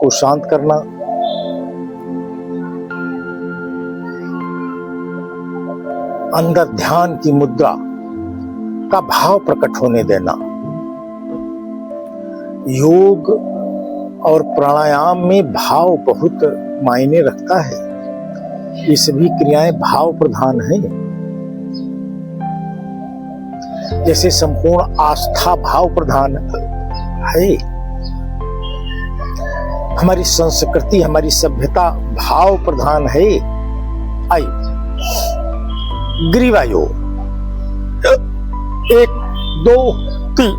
को शांत करना, अंदर ध्यान की मुद्रा का भाव प्रकट होने देना। योग और प्राणायाम में भाव बहुत मायने रखता है। ये सभी क्रियाएं भाव प्रधान हैं। जैसे संपूर्ण आस्था भाव प्रधान है, हमारी संस्कृति, हमारी सभ्यता भाव प्रधान है। आइए ग्रीवा योग, 1 2 3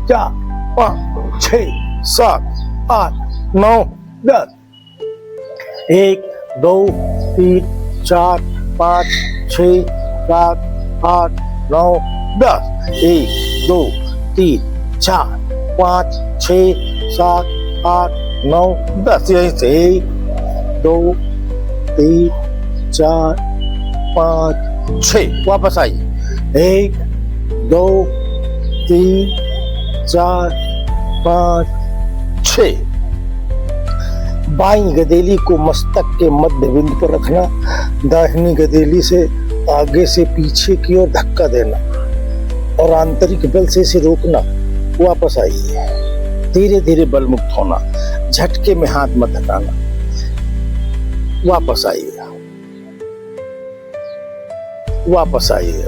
4 5 6 7 8 9 10, 1 2 3 4 5 6 7 8 9 10, 1 2 3 4 5 6 7 8 9 10। यहीं से 1 2 3 4 5 6 वापस आइए। 1 2 3 4 5 6। बाईं गदेली को मस्तक के मध्य बिंदु पर रखना, दाहिनी गदेली से आगे से पीछे की ओर धक्का देना और आंतरिक बल से इसे रोकना। वापस आइए, धीरे धीरे बल मुक्त होना, झटके में हाथ मत हटाना। वापस आइए, वापस आइए,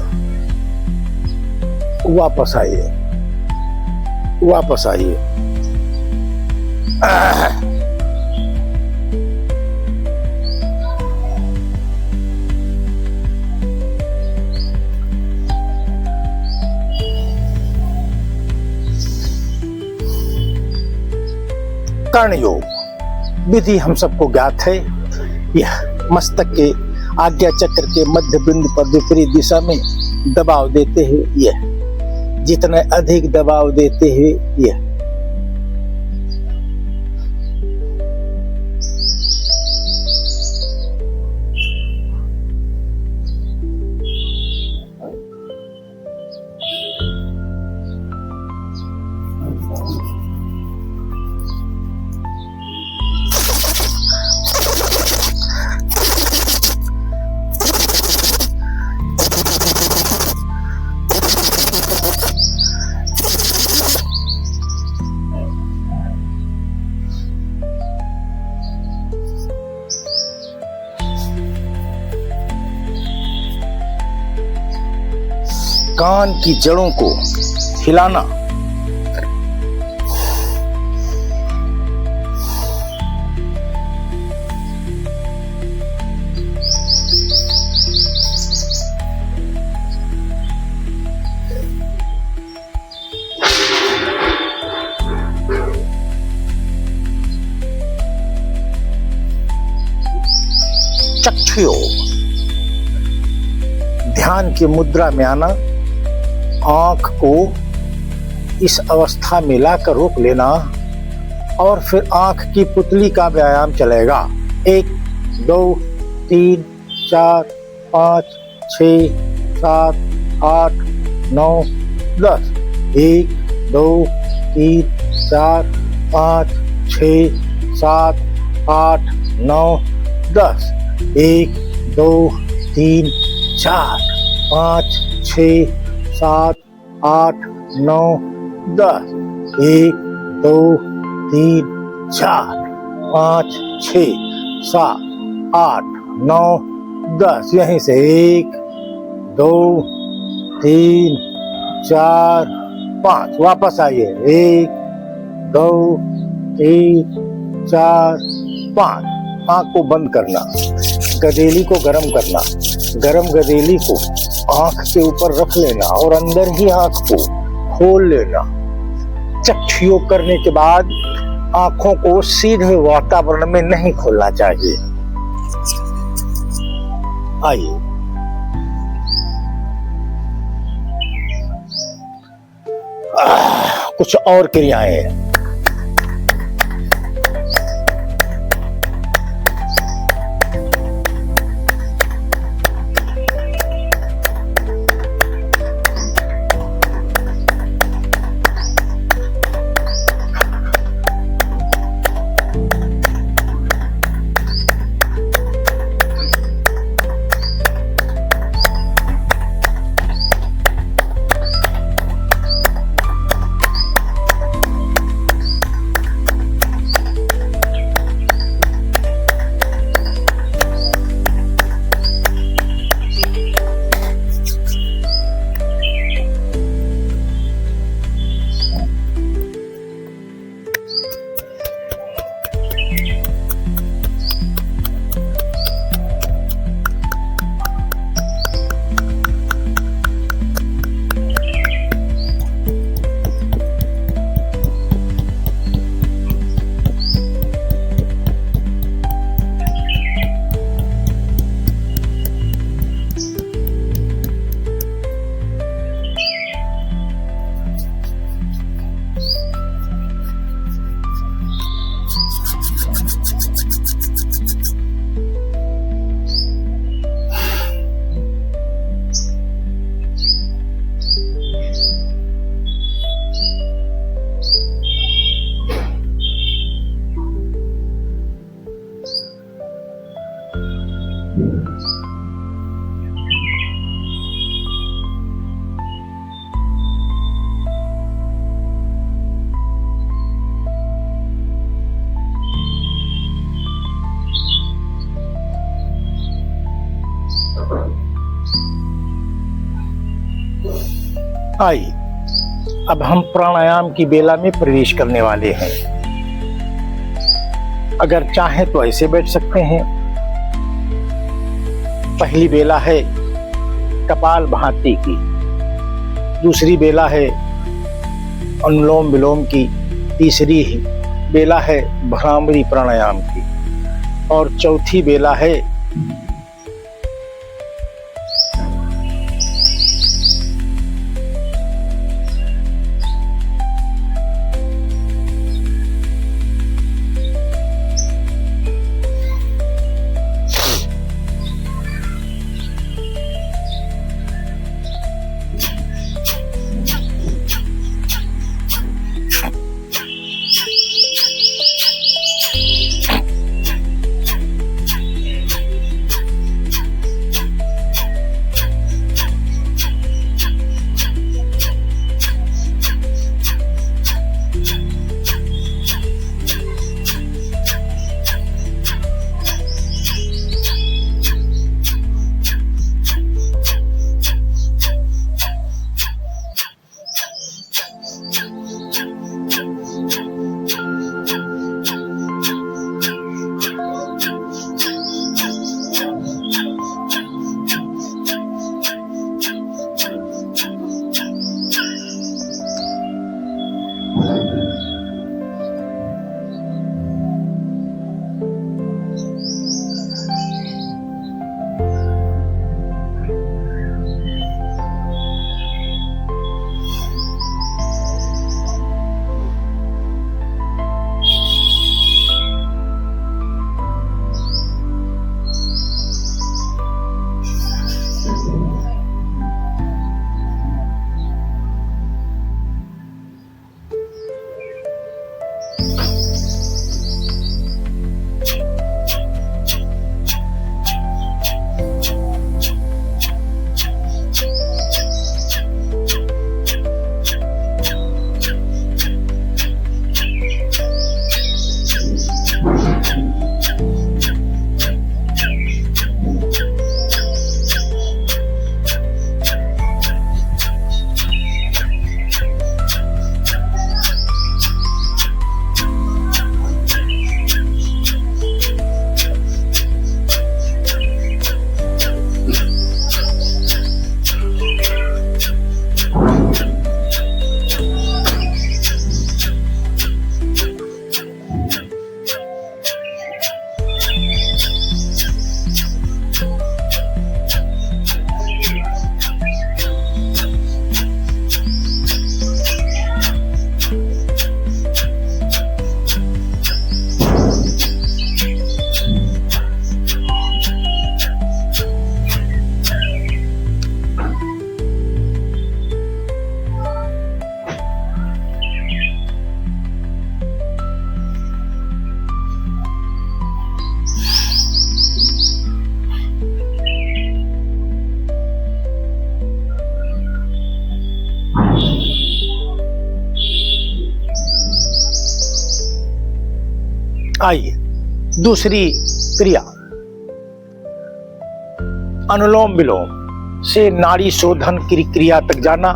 वापस आइए, वापस आइए। कर्ण योग विधि हम सबको ज्ञात है। यह मस्तक के आज्ञा चक्र के मध्य बिंदु पर विपरीत दिशा में दबाव देते हुए, यह जितना अधिक दबाव देते हुए यह कान की जड़ों को हिलाना, चक्षु योग, ध्यान की मुद्रा में आना, आंख को इस अवस्था में लाकर रोक लेना और फिर आंख की पुतली का व्यायाम चलेगा। 1 2 3 4 5 6 7 8 9 10, 1 2 3 4 5 6 7 8 9 10, 1 2 3 4 5 6 7 8 9 10, 1 2 3 4 5 6 7 8 9 10। यहीं से 1 2 3 4 5 वापस आइए। 1 2 3 4 5। आंख को बंद करना, गदेली को गर्म करना, गरम गदेली को आंख के ऊपर रख लेना और अंदर ही आंख को खोल लेना। चक्षु योग करने के बाद आंखों को सीधे वातावरण में नहीं खोलना चाहिए। आइए, कुछ और क्रियाएं। आइए अब हम प्राणायाम की बेला में प्रवेश करने वाले हैं। अगर चाहें तो ऐसे बैठ सकते हैं। पहली बेला है कपालभाति की, दूसरी बेला है अनुलोम विलोम की, तीसरी बेला है भ्रामरी प्राणायाम की और चौथी बेला है आइए दूसरी क्रिया अनुलोम विलोम से नाड़ी शोधन की क्रिया तक जाना।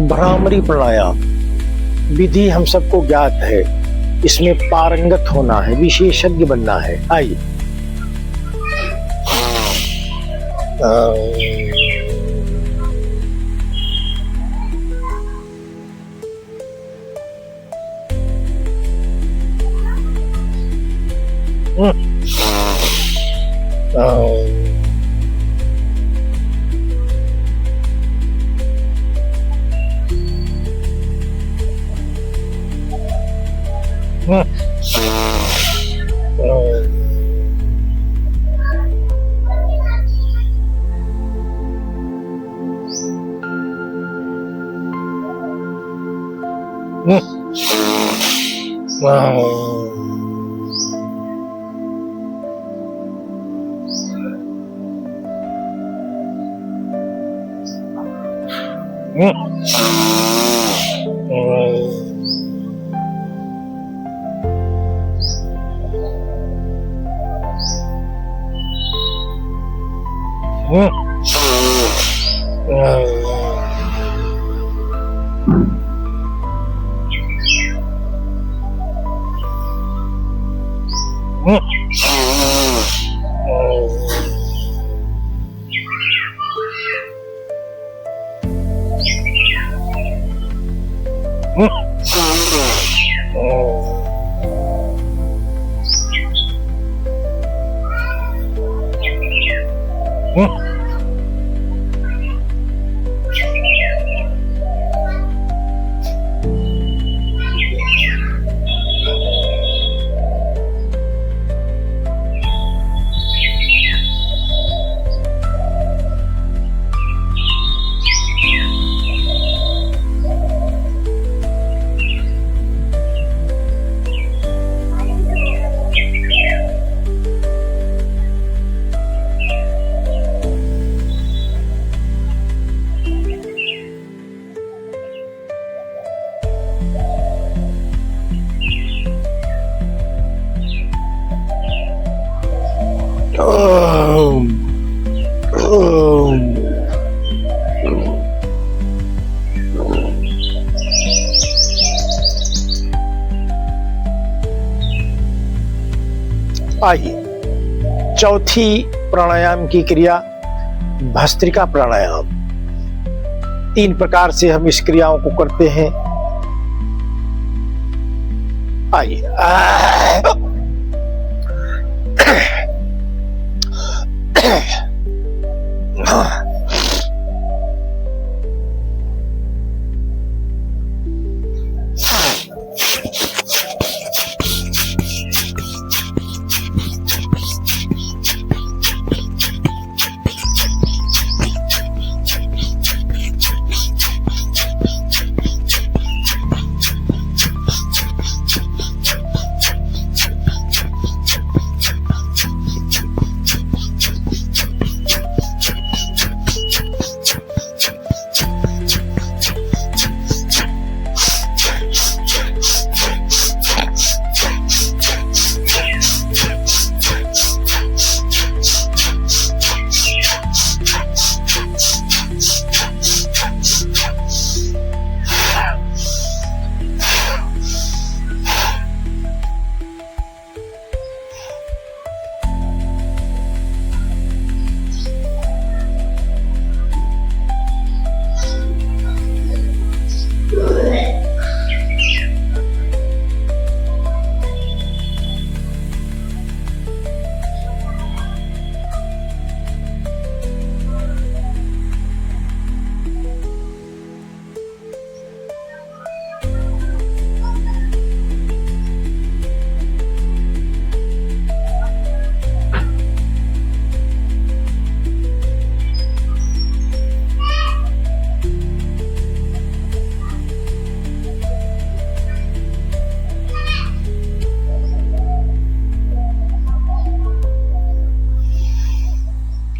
भ्रामरी प्राणायाम विधि हम सबको ज्ञात है, इसमें पारंगत होना है, विशेषज्ञ बनना है। आइए आइए चौथी प्राणायाम की क्रिया भस्त्रिका प्राणायाम। 3 प्रकार से हम इस क्रियाओं को करते हैं। आइए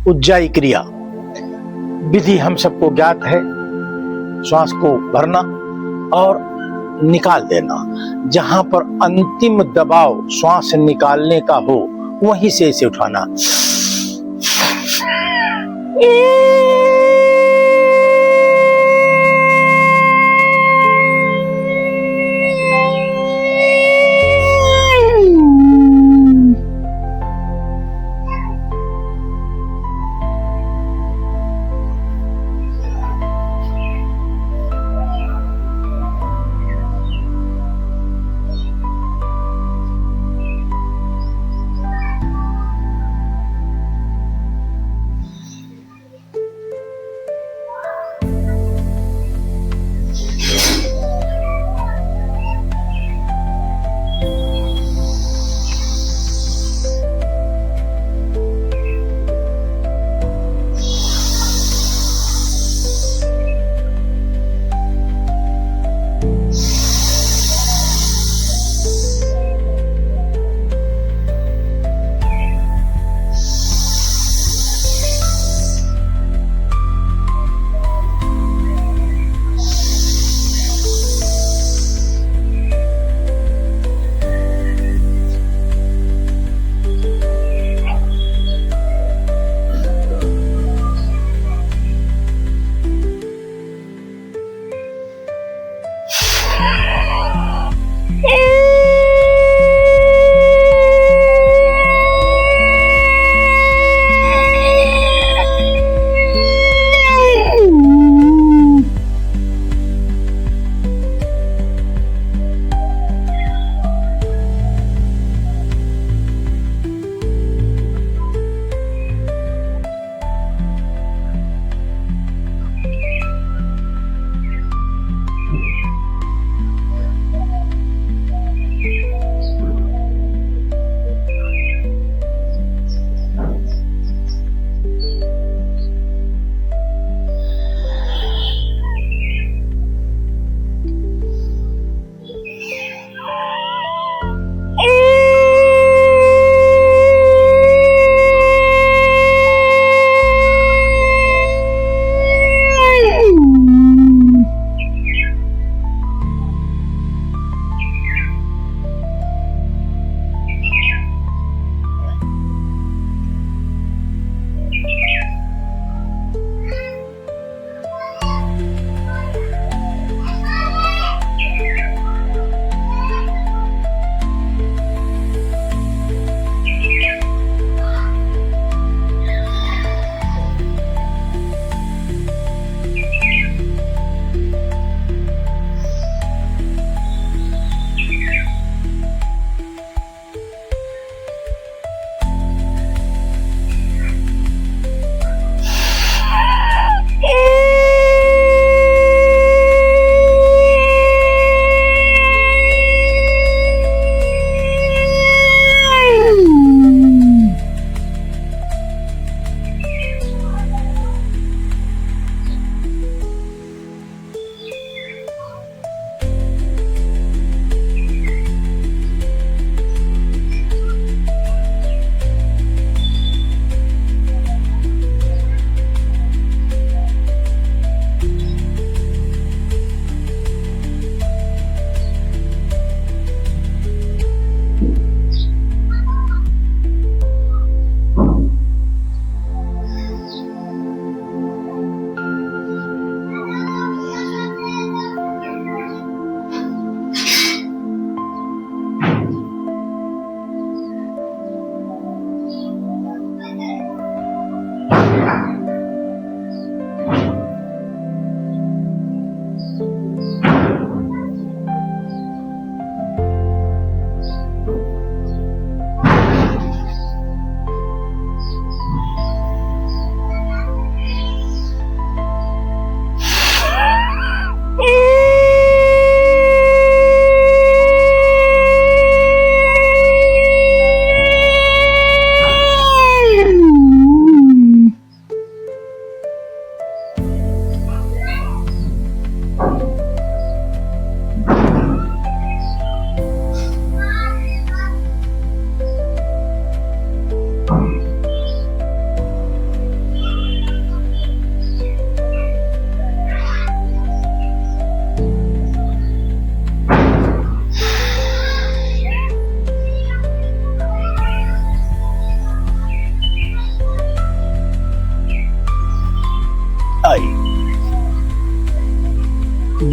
उज्जाई क्रिया विधि हम सबको ज्ञात है। श्वास को भरना और निकाल देना। जहां पर अंतिम दबाव श्वास निकालने का हो वहीं से इसे उठाना।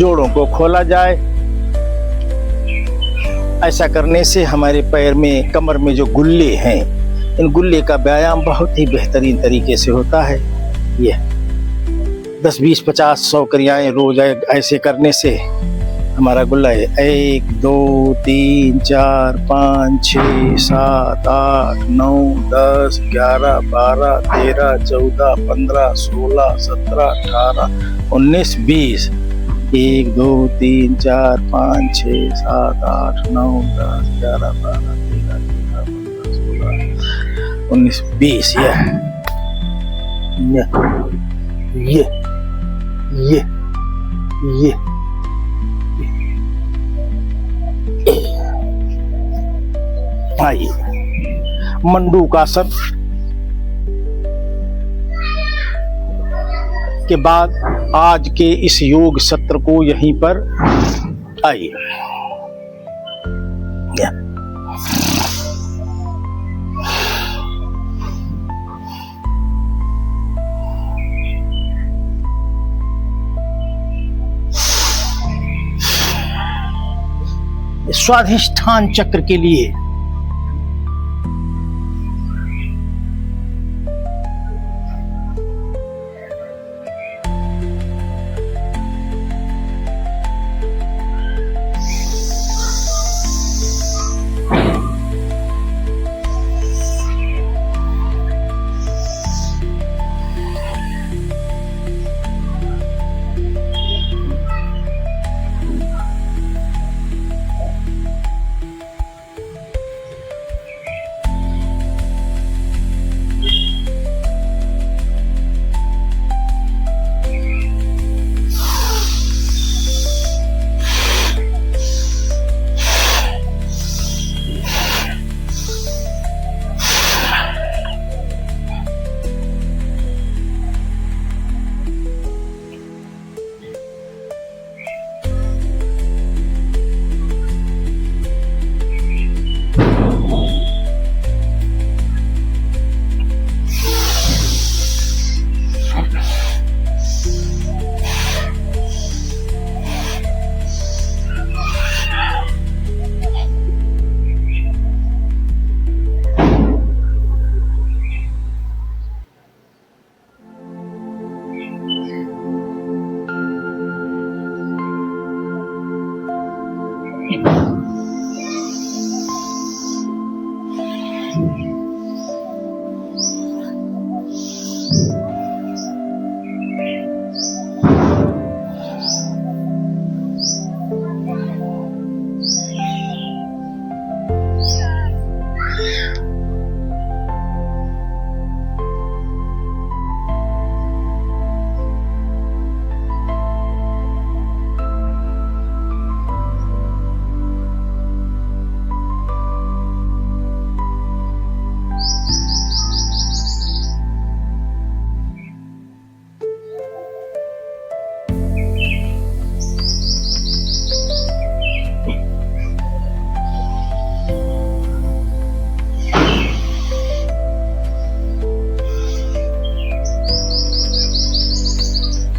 जोड़ों को खोला जाए। ऐसा करने से हमारे पैर में, कमर में जो गुल्ले हैं, इन गुल्ले का व्यायाम बहुत ही बेहतरीन तरीके से होता है। ये 10, 20, 50, 100 क्रियाएं रोज ऐसे करने से हमारा गुल्ला है 1, 2, 3, 4, 5, 6, 7, 8, 9, 10, 11, 12, 13, 14, 15, 16, 17, 18, 19, 20। 1, 2, 3, 4, 5, 6, 7, 8, 9, 10, 11, 12, 13, 14, 15, 16, 19, 20। ये आइए मंडूकासन के बाद आज के इस योग सत्र को यहीं पर आइए। स्वाधिष्ठान चक्र के लिए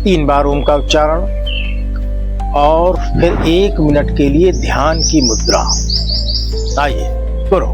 तीन बार ओम का उच्चारण और फिर 1 मिनट के लिए ध्यान की मुद्रा। आइए करो।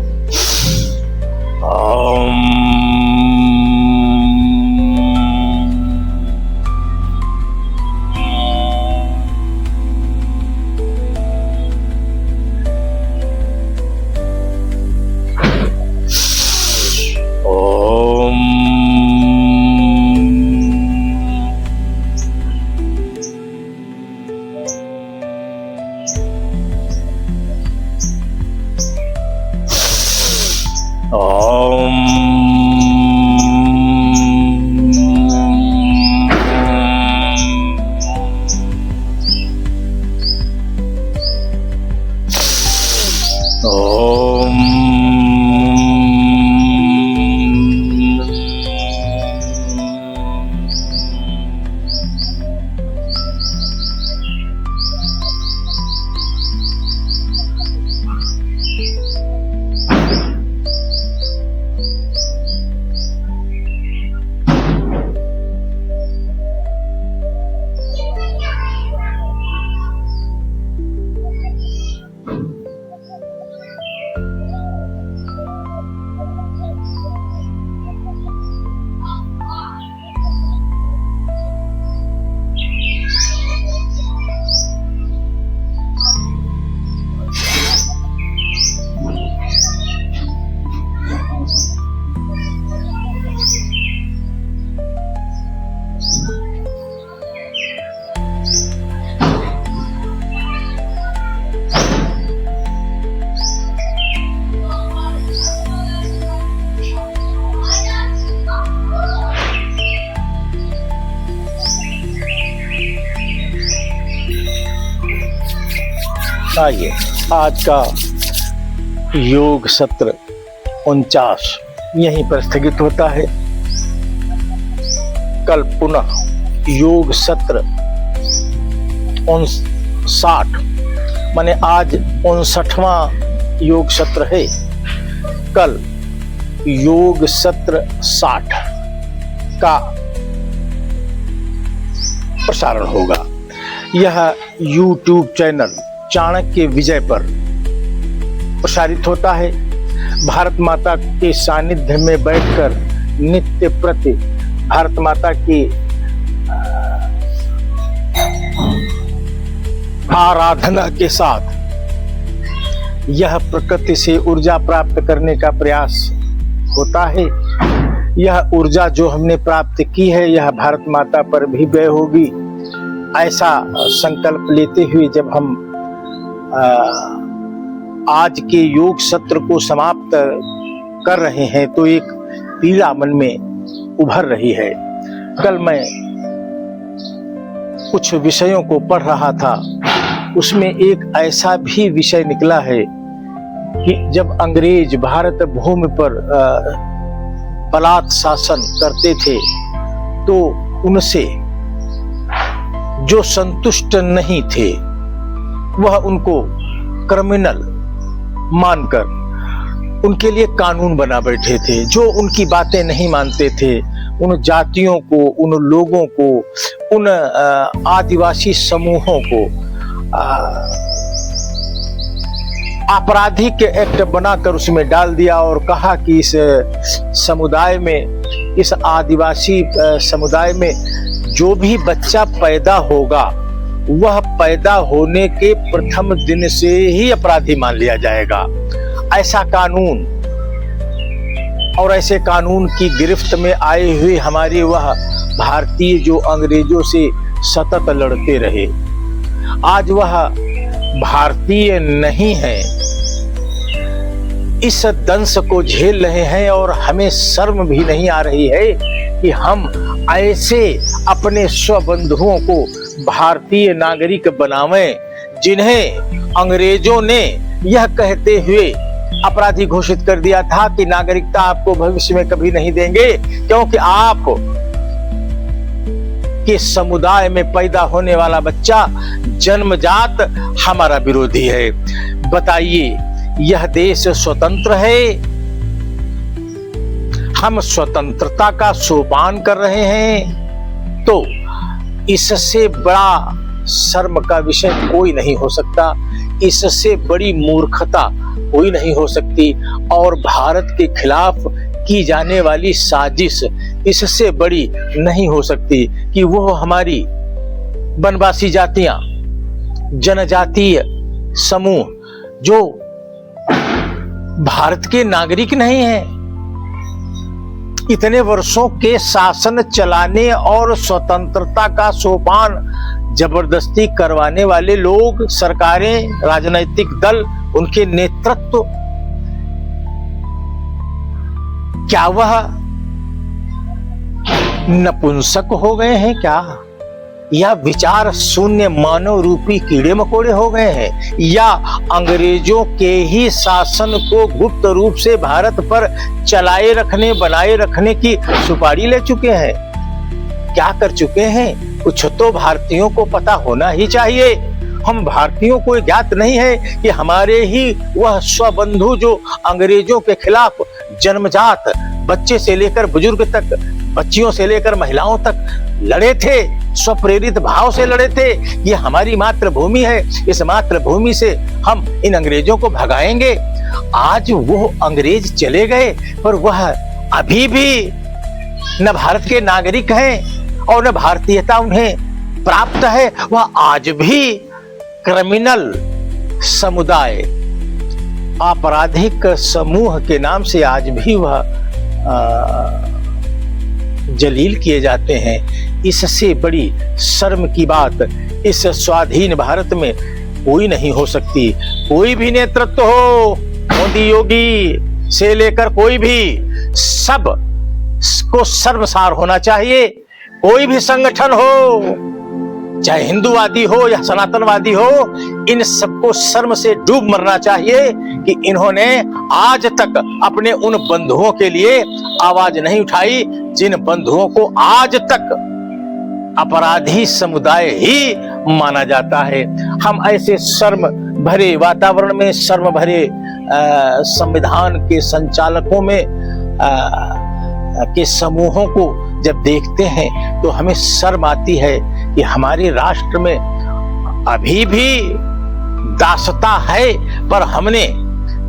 आइए, आज का योग सत्र 49 यहीं पर स्थगित होता है। कल पुनः योग सत्र 59, माने आज 59वां योग सत्र है। कल योग सत्र 60 का प्रसारण होगा। यह YouTube चैनल चाणक्य विजय पर प्रसारित होता है। भारत माता के सानिध्य में बैठकर नित्य प्रति भारत माता की आराधना के साथ यह प्रकृति से ऊर्जा प्राप्त करने का प्रयास होता है। यह ऊर्जा जो हमने प्राप्त की है यह भारत माता पर भी व्यय होगी, ऐसा संकल्प लेते हुए जब हम आज के योग सत्र को समाप्त कर रहे हैं तो एक पीड़ा मन में उभर रही है। कल मैं कुछ विषयों को पढ़ रहा था, उसमें एक ऐसा भी विषय निकला है कि जब अंग्रेज भारत भूमि पर बलात् शासन करते थे तो उनसे जो संतुष्ट नहीं थे वह उनको क्रिमिनल मानकर उनके लिए कानून बना बैठे थे। जो उनकी बातें नहीं मानते थे, उन जातियों को, उन लोगों को, उन आदिवासी समूहों को आपराधिक एक्ट बनाकर उसमें डाल दिया और कहा कि इस समुदाय में, इस आदिवासी समुदाय में जो भी बच्चा पैदा होगा वह पैदा होने के प्रथम दिन से ही अपराधी मान लिया जाएगा। ऐसा कानून और ऐसे कानून की गिरफ्त में आए हुए हमारे वह भारतीय जो अंग्रेजों से सतत लड़ते रहे, आज वह भारतीय नहीं है, इस दंश को झेल रहे हैं और हमें शर्म भी नहीं आ रही है कि हम ऐसे अपने स्वबंधुओं को भारतीय नागरिक बनावें जिन्हें अंग्रेजों ने यह कहते हुए अपराधी घोषित कर दिया था कि नागरिकता आपको भविष्य में कभी नहीं देंगे क्योंकि आप के समुदाय में पैदा होने वाला बच्चा जन्मजात हमारा विरोधी है। बताइए, यह देश स्वतंत्र है, हम स्वतंत्रता का सोपान कर रहे हैं, तो इससे बड़ा शर्म का विषय कोई नहीं हो सकता, इससे बड़ी मूर्खता कोई नहीं हो सकती और भारत के खिलाफ की जाने वाली साजिश इससे बड़ी नहीं हो सकती कि वो हमारी वनवासी जातियां, जनजातीय समूह जो भारत के नागरिक नहीं हैं, इतने वर्षों के शासन चलाने और स्वतंत्रता का सोपान जबरदस्ती करवाने वाले लोग, सरकारें, राजनीतिक दल, उनके नेतृत्व, क्या वह नपुंसक हो गए हैं क्या? या विचार शून्य मानव रूपी कीड़े मकोड़े हो गए हैं? या अंग्रेजों के ही शासन को गुप्त रूप से भारत पर चलाए रखने, बनाए रखने की सुपारी ले चुके हैं? क्या कर चुके हैं? कुछ तो भारतीयों को पता होना ही चाहिए। हम भारतीयों को ज्ञात नहीं है कि हमारे ही वह स्वबंधु जो अंग्रेजों के खिलाफ जन्मजात बच्चे से लेकर बुजुर्ग तक, बच्चियों से लेकर महिलाओं तक लड़े थे, स्वप्रेरित भाव से लड़े थे। ये हमारी मातृभूमि है, इस मातृभूमि से हम इन अंग्रेजों को भगाएंगे। आज वो अंग्रेज चले गए पर वह अभी भी न भारत के नागरिक हैं और न भारतीयता उन्हें प्राप्त है। वह आज भी क्रिमिनल समुदाय, आपराधिक समूह के नाम से आज भी वह जलील किए जाते हैं। इससे बड़ी शर्म की बात इस स्वाधीन भारत में कोई नहीं हो सकती। कोई भी नेतृत्व हो, मोदी योगी से लेकर कोई भी, सब को शर्मसार होना चाहिए। कोई भी संगठन हो, चाहे हिंदूवादी हो या सनातनवादी हो, इन सबको शर्म से डूब मरना चाहिए कि इन्होंने आज तक अपने उन बंधुओं के लिए आवाज नहीं उठाई जिन बंधुओं को आज तक अपराधी समुदाय ही माना जाता है। हम ऐसे शर्म भरे वातावरण में, शर्म भरे संविधान के संचालकों में के समूहों को जब देखते हैं तो हमें शर्म आती है कि हमारे राष्ट्र में अभी भी दासता है, पर हमने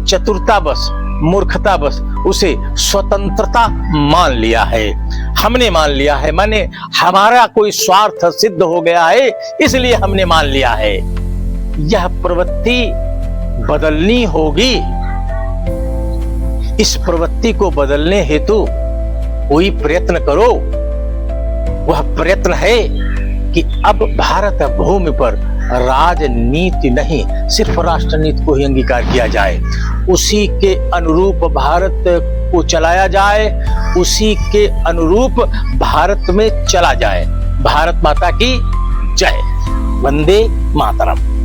चतुरतावश, मूर्खतावश उसे स्वतंत्रता मान लिया है। हमने मान लिया है, माने हमारा कोई स्वार्थ सिद्ध हो गया है, इसलिए हमने मान लिया है। यह प्रवृत्ति बदलनी होगी। इस प्रवृत्ति को बदलने हेतु कोई प्रयत्न करो। वह प्रयत्न है कि अब भारत भूमि पर राजनीति नहीं, सिर्फ राष्ट्रनीति को ही अंगीकार किया जाए, उसी के अनुरूप भारत को चलाया जाए, उसी के अनुरूप भारत में चला जाए। भारत माता की जय। वंदे मातरम।